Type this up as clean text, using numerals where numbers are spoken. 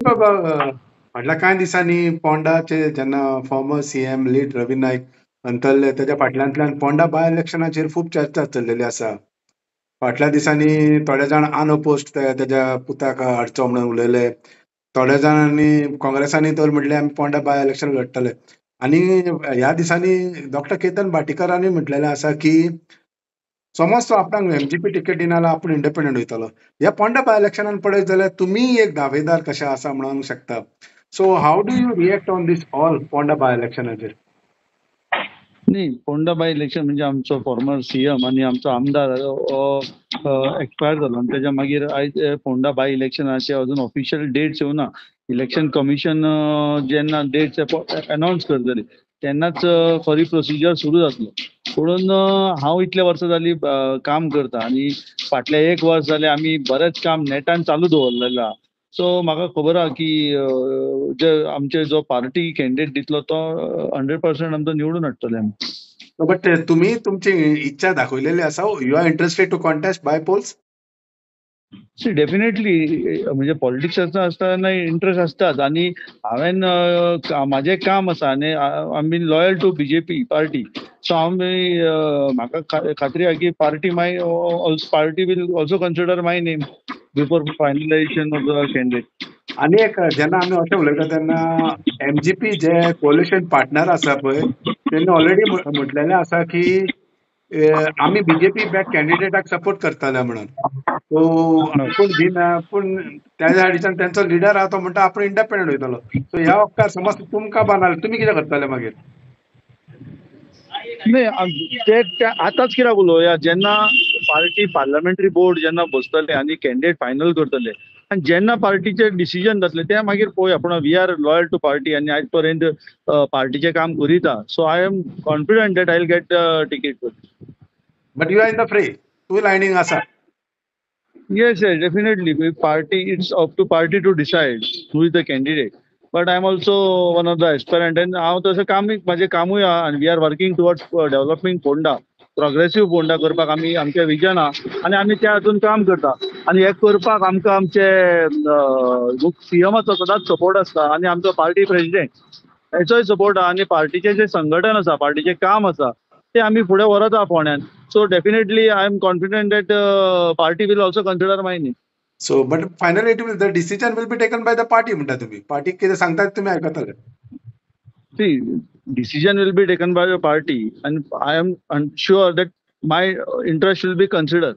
बाबा फाटल्या कांय दिसांनी पोंडाचे जेन्ना फॉर्मर सीएम लेट रवी नाईक अंतरले तेच्या फाटल्यातल्यान पोंडा बाय इलेक्शनाचेर खूब चर्चा चल्लेली आसा. फाटल्या दिसांनी थोडे जाण अनअपोज्ड तेच्या पुताक हाडचो म्हणून उलयले. थोड्या जाणांनी काँग्रेसांनी तर म्हटले आमी पोंडा बाय इलेक्शन लडटले. आनी ह्या दिसांनी डॉक्टर केतन भाटीकारांनी म्हटलेलें आसा की समज तो आपणाक एमजीपी टिकेट दिना जाल्यार आपूण इंडिपेंडंट वयतलो. ह्या पोंडा बाय इलेक्शनान पळयत जाल्यार तुमी एक दावेदार कशे आसा म्हणूंक शकता. So how do you react on this all Ponda by इलेक्शनाचेर? नाही, पोंडा बाय इलेक्शन म्हणजे आमचो फॉर्मर सीएम आणि आमचो आमदार एक्सपायर जालो आणि त्याच्या मागीर आयज पोंडा बाय इलेक्शनाचे अजून ऑफिशियल डेट्स येवना. इलेक्शन कमिशन जेन्ना डेट्स अनाउन्स करतली तेन्नाच खरी प्रोसिजर सुरू जातलो. म्हणून हांव इतले वर्सां जाली काम करता आणि फाटले 1 वर्स जाले आमी बरेच काम नेटान चालू दवरलेलें आहा. सो म्हाका खबर आहा की जे आमचे जो पार्टी कॅन्डिडेट दितलो तो 100% आमचो निवडून हाडटले आमी. बट तुम्ही तुमची इच्छा दाखवलेली आसा. You are interested to contest by polls? Definitely म्हणजे पॉलिटिक्स असताना इंटरेस्ट असतात आणि हांवें म्हाजें काम आसा आनी I been loyal to BJP party. So म्हाका खात्री आहा की party will also consider my name before finalisation of the candidate. आणि एक जेन्ना आमी अशें उलयता तेन्ना एमजीपी जे कोलिशन पार्टनर आसा पळय तेणी ऑलरेडी म्हटलेलें आसा की आमी बीजेपी बॅक कॅन्डिडेटाक सपोर्ट करतले म्हणून. सो आपूण दिना पूण त्या दिसान तेंचो लिडर आहा तो म्हणटा आपूण इंडिपेंडंट वयतलो. सो ह्या वखदार समज तुमकां बांदले तुमी कितें करतले मागीर? नाही, ते आताच कित्याक उलोवया जेन्ना पार्टी पार्लमेंटरी बोर्ड जेन्ना बसतले आनी कॅन्डिडेट फायनल करतले आनी जेन्ना पार्टीचे डिसिजन जातले ते मागीर पळोवया. पूण we are loyal to party आनी आयज पर्यंत पार्टीचें काम करीता. So I am confident that I will get ticket. But you are in the fray. तूं लायनींग आसा. Yes, definitely. It's up to party to decide who is the candidate. But I'm also one of the aspirant and हांव तसं माझे कामूय आहा and we are working towards developing Ponda, progressive Ponda करपाक आमचे vision आहा आनी आमी त्या हातून काम करता. आनी हे करपाक आमकां आमचे सीएमाचो सदांच सपोर्ट आसता आनी आमचो पार्टी प्रेसिडेंट हेचोय सपोर्ट आहा आनी पार्टीचें जे संघटन आसा पार्टीचें काम आसा ते आमी फुडें व्हरत आहा फोंड्यान. So definitely I am confident that party will also consider my name. So but finally the decision will be taken by the party म्हणटा तुम्ही. पार्टी कितें सांगता तुम्ही आयकतले. See, decision will be taken by the party and I am sure that my interest will be considered.